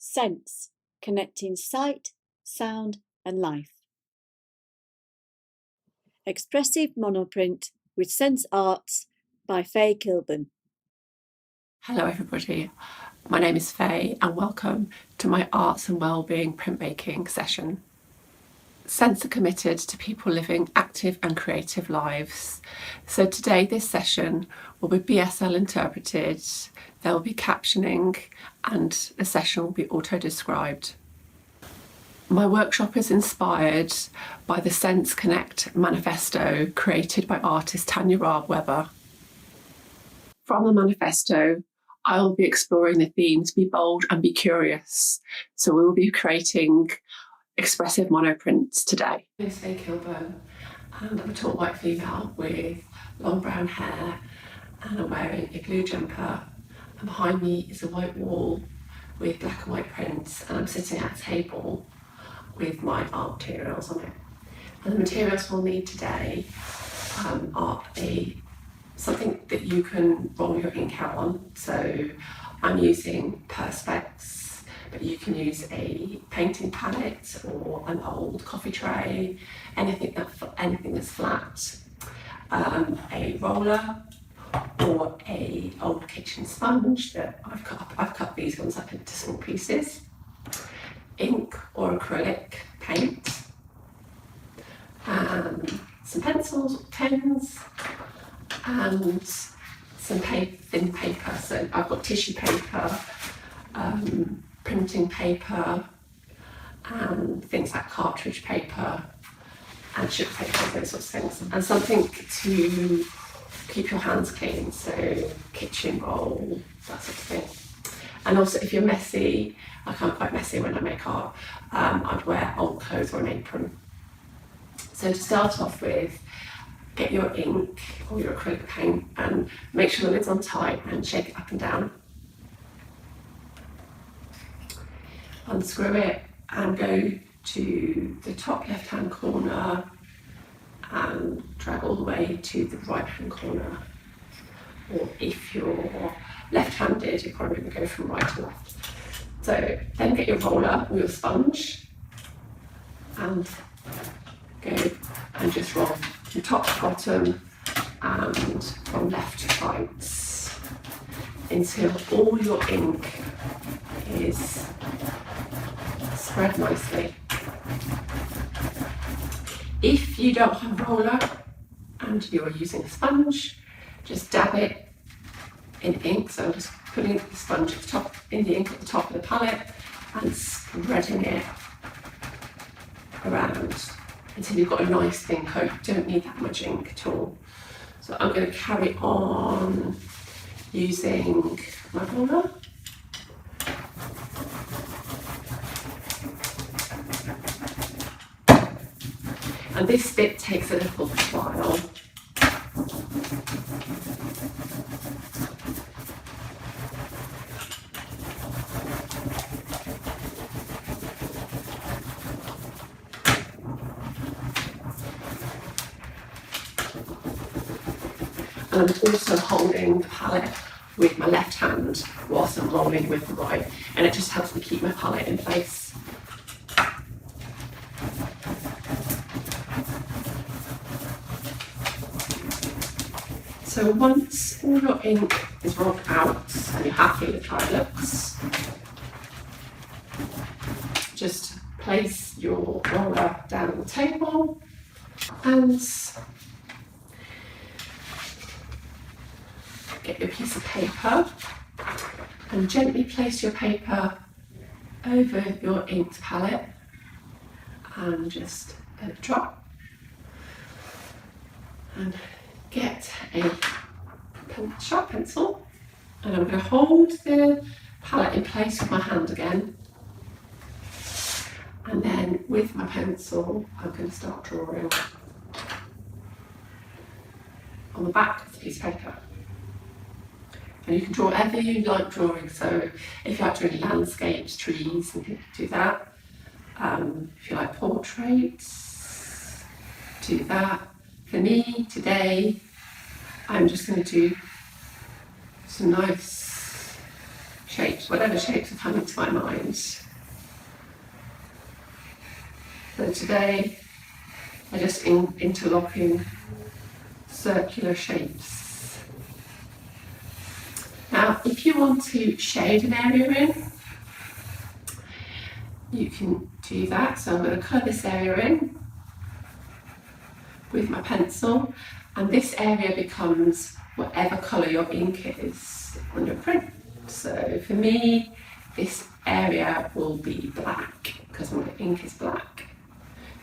Sense, connecting sight, sound and life. Expressive monoprint with Sense Arts by Fae Kilburn. Hello everybody, my name is Faye and welcome to my Arts and Wellbeing printmaking session. Sense are committed to people living active and creative lives. So today this session will be BSL interpreted, there will be captioning and the session will be auto-described. My workshop is inspired by the Sense Connect manifesto created by artist Tanya Raab Weber. From the manifesto, I will be exploring the themes Be Bold and Be Curious. So we will be creating expressive monoprints today. My name is Fae Kilburn and I'm a tall white female with long brown hair and I'm wearing a blue jumper, and behind me is a white wall with black and white prints, and I'm sitting at a table with my art materials on it. And the materials we'll need today are something that you can roll your ink out on. So I'm using Perspex, but you can use a painting palette or an old coffee tray, anything that's flat, a roller or a old kitchen sponge that I've cut these ones up into small pieces, ink or acrylic paint, some pencils or pens, and some thin paper. So I've got tissue paper, printing paper, and things like cartridge paper and sugar paper, those sorts of things, and something to keep your hands clean, so kitchen roll, that sort of thing. And also if you're messy, like I'm quite messy when I make art, I'd wear old clothes or an apron. So to start off with, get your ink or your acrylic paint and make sure the lid's on tight and shake it up and down. Unscrew it and go to the top left hand corner and drag all the way to the right hand corner. Or if you're left-handed, you're probably going to go from right to left. So then get your roller or your sponge and go and just roll from top to bottom and from left to right until all your ink is spread nicely. If you don't have a roller and you're using a sponge, just dab it in ink. So I'm just putting the sponge in the ink at the top of the palette and spreading it around until you've got a nice thin coat. You don't need that much ink at all. So I'm going to carry on using my roller. And this bit takes a little while. And I'm also holding the palette with my left hand whilst I'm rolling with the right, and it just helps me keep my palette in place. So once all your ink is rolled out and you're happy with how it looks, just place your roller down on the table and get your piece of paper and gently place your paper over your inked palette and just let it drop. And get a sharp pencil and I'm going to hold the palette in place with my hand again, and then with my pencil I'm going to start drawing on the back of the piece of paper. And you can draw whatever you like drawing, so if you like drawing landscapes, trees, and do that. If you like portraits, do that. For me today, I'm just going to do some nice shapes, whatever shapes are coming to my mind. So today I'm just interlocking circular shapes. Now, if you want to shade an area in, you can do that. So I'm going to colour this area in with my pencil, and this area becomes whatever colour your ink is on your print. So for me, this area will be black because my ink is black.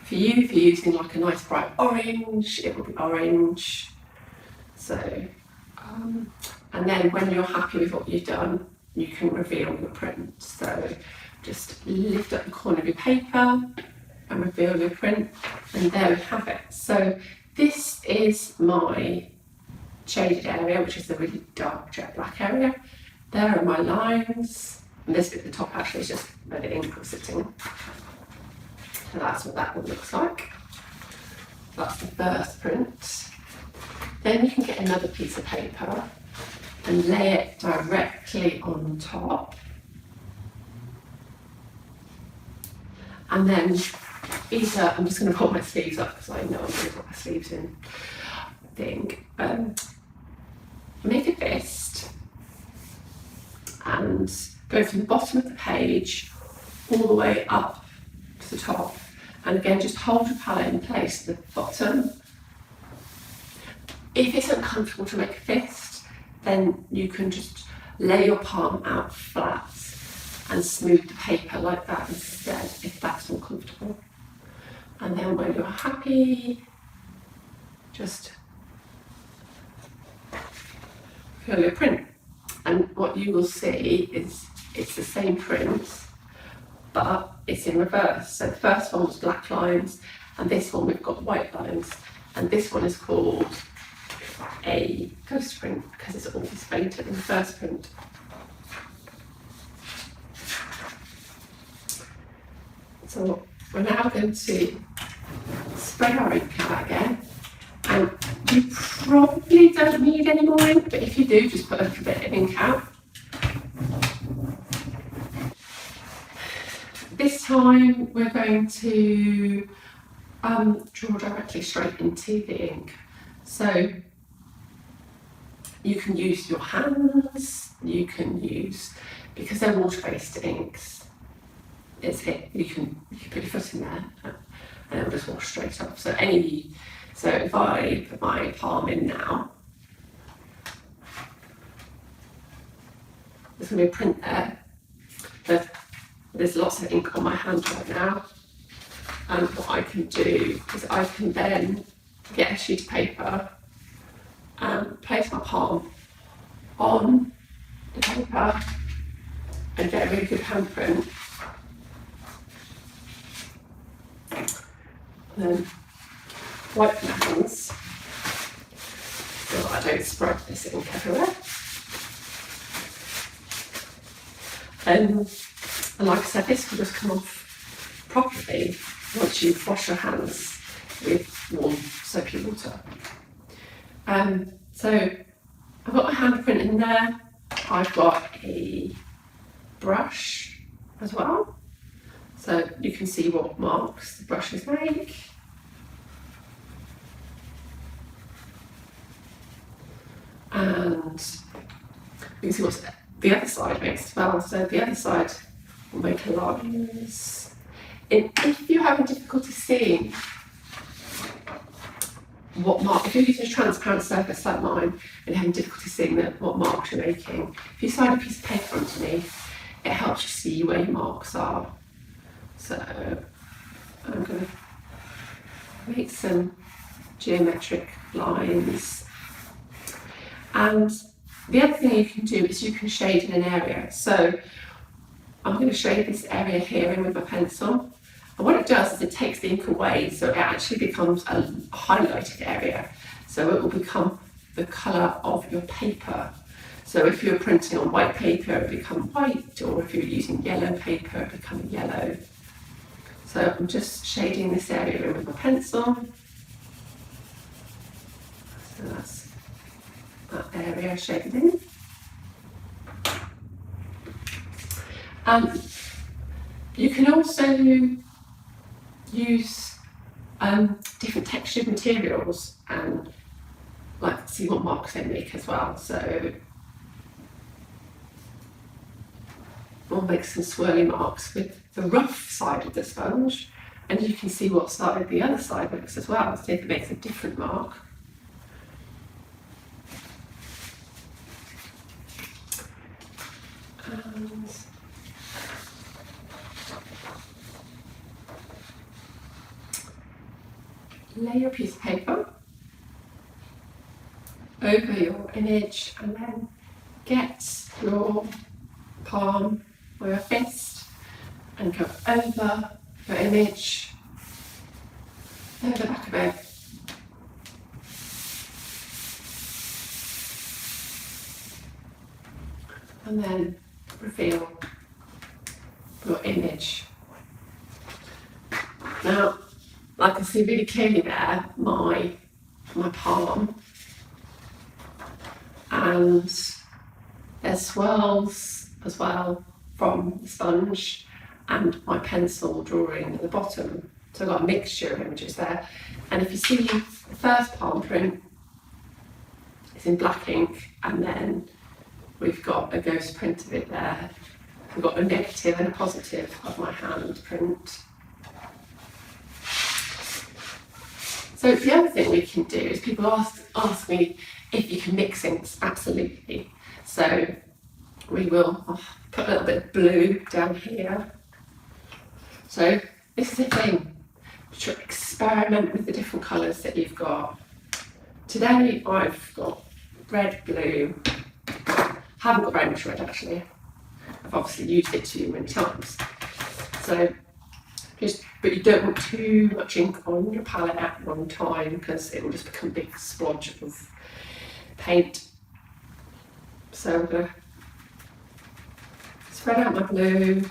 For you, if you're using like a nice bright orange, it will be orange. So, and then when you're happy with what you've done, you can reveal your print. So just lift up the corner of your paper and reveal your print, and there we have it. So this is my shaded area, which is the really dark jet black area. There are my lines, and this bit at the top actually is just where the ink was sitting. So that's what that one looks like. That's the first print. Then you can get another piece of paper and lay it directly on top. And then either, I'm just going to pull my sleeves up because I know I'm going to put my sleeves in. Make a fist and go from the bottom of the page all the way up to the top. And again, just hold your palette in place at the bottom. If it's uncomfortable to make a fist, then you can just lay your palm out flat and smooth the paper like that instead, if that's more comfortable. And then when you're happy, just fill your print. And what you will see is it's the same print, but it's in reverse. So the first one was black lines, and this one we've got white lines. And this one is called a ghost print because it's always fainted in the first print. So we're now going to spread our ink out again, and you probably don't need any more ink, but if you do, just put a little bit of ink out. This time we're going to draw directly straight into the ink. So you can use your hands, you can use, because they're water-based inks, you can put your foot in there and it'll just wash straight off. So if I put my palm in now, there's going to be a print there, but there's lots of ink on my hand right now. And what I can do is I can then get a sheet of paper and place my palm on the paper and get a really good handprint. And then wipe my hands so that I don't spread this ink everywhere. And like I said, this will just come off properly once you wash your hands with warm soapy water. So I've got my handprint in there. I've got a brush as well, so you can see what marks the brushes make. And you can see what the other side makes as well. So the other side will make lines. If you're having difficulty seeing what mark, if you're using a transparent surface like mine and you're having difficulty seeing what marks you're making, if you slide a piece of paper underneath, it helps you see where your marks are. So I'm going to make some geometric lines. And the other thing you can do is you can shade in an area. So I'm going to shade this area here in with my pencil. And what it does is it takes the ink away, so it actually becomes a highlighted area. So it will become the colour of your paper. So if you're printing on white paper, it will become white, or if you're using yellow paper, it will become yellow. So I'm just shading this area in with my pencil. So that's that area shaded in. You can also use different textured materials and see what marks they make as well. So we'll make some swirly marks with the rough side of the sponge, and you can see what side the other side makes as well, see if it makes a different mark. And lay your piece of paper over your image, and then get your palm or your fist and go over your image, over the back of it. And then reveal your image. Now, I can see really clearly there my palm, and there's swirls as well from the sponge and my pencil drawing at the bottom. So I've got a mixture of images there. And if you see the first palm print, it's in black ink, and then we've got a ghost print of it there. We've got a negative and a positive of my hand print. So the other thing we can do is people ask me if you can mix inks. Absolutely. So we will put a little bit of blue down here. So this is a thing, to experiment with the different colours that you've got. Today I've got red, blue. Haven't got very much red actually. I've obviously used it too many times. So but you don't want too much ink on your palette at one time, because it will just become a big splodge of paint. So I'm going to spread out my blue,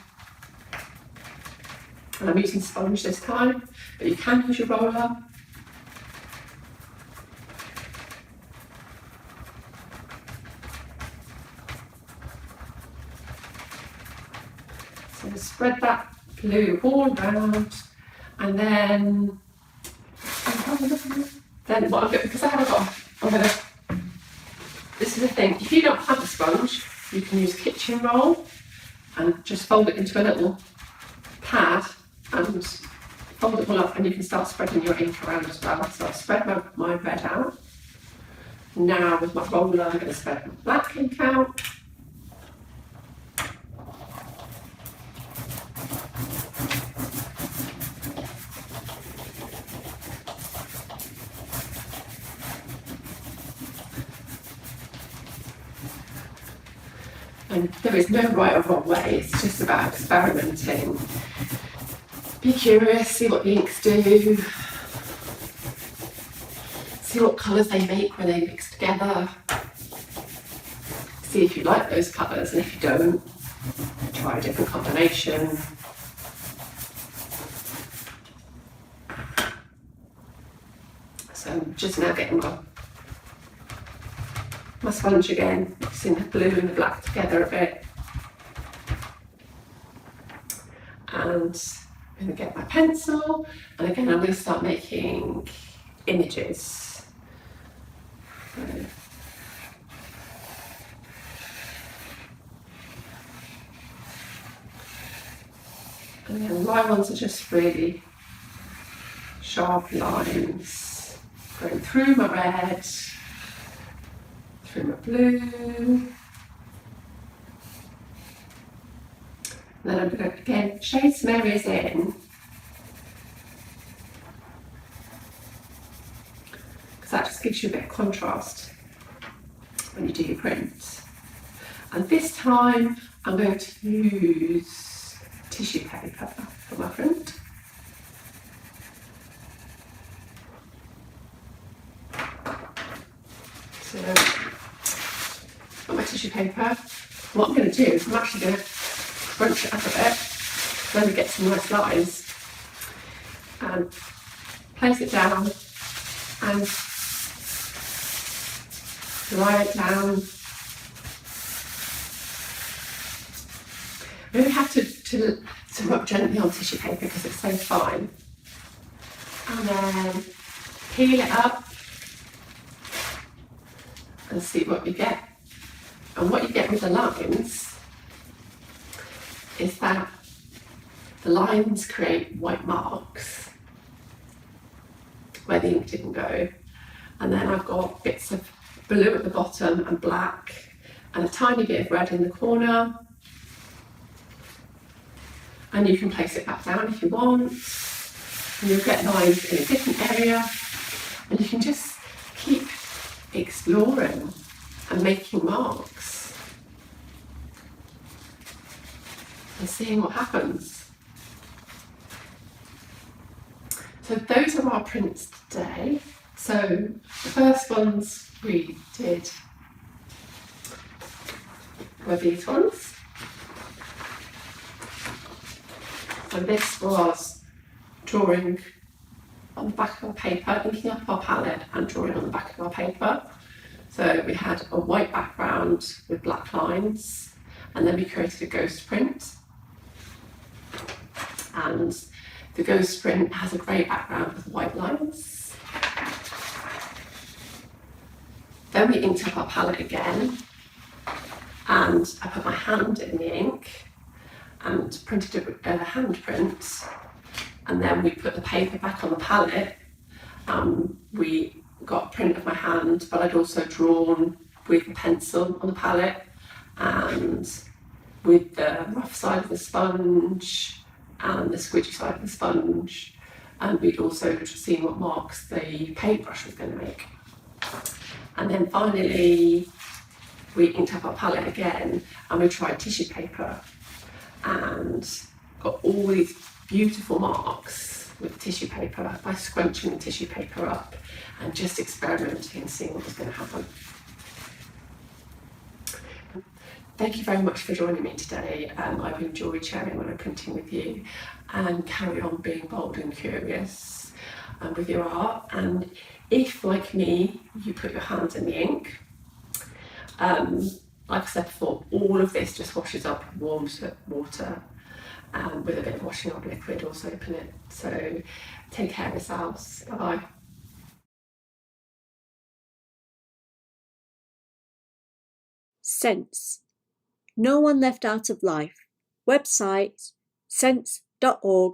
and I'm using sponge this time, but you can use your roller. So spread that blue all around, and then what I'm going, because this is the thing, if you don't have a sponge, you can use kitchen roll and just fold it into a little pad and fold it all up, and you can start spreading your ink around as well. So I've spread my red out. Now with my roller, I'm going to spread my black ink out. And there is no right or wrong way, it's just about experimenting. Be curious, see what the inks do, see what colours they make when they mix together, see if you like those colours, and if you don't, try a different combination. So I'm just now getting my sponge again, mixing the blue and the black together a bit. And I'm going to get my pencil, and again I'm going to start making images. And then my ones are just really sharp lines going through my red, through my blue. And then I'm going to again shade some areas in, because that just gives you a bit of contrast when you do your prints. And this time I'm going to use tissue paper for my print. So got my tissue paper. What I'm going to do is I'm actually going to crunch it up a bit, then we get some nice lines, and place it down and lie it down. We only have to rub gently on tissue paper because it's so fine. And then peel it up and see what you get. And what you get with the lines is that the lines create white marks where the ink didn't go. And then I've got bits of blue at the bottom and black and a tiny bit of red in the corner. And you can place it back down if you want. And you'll get lines in a different area. And you can just keep exploring and making marks and seeing what happens. So those are our prints today. So the first ones we did were these ones. So this was drawing on the back of our paper, inking up our palette and drawing on the back of our paper. So we had a white background with black lines, and then we created a ghost print. And the ghost print has a grey background with white lines. Then we inked up our palette again, and I put my hand in the ink and printed a hand print, and then we put the paper back on the palette. We got a print of my hand, but I'd also drawn with a pencil on the palette and with the rough side of the sponge and the squidgy side of the sponge, and we'd also seen what marks the paintbrush was going to make. And then finally we inked up our palette again and we tried tissue paper and got all these beautiful marks with tissue paper by scrunching the tissue paper up and just experimenting and seeing what was going to happen. Thank you very much for joining me today. I've enjoyed sharing what I'm printing with you, and carry on being bold and curious with your art. And if, like me, you put your hands in the ink, like I said before, all of this just washes up in warm water with a bit of washing up liquid or soap in it. So take care of yourselves. Bye bye. Sense. No one left out of life. Website sense.org.uk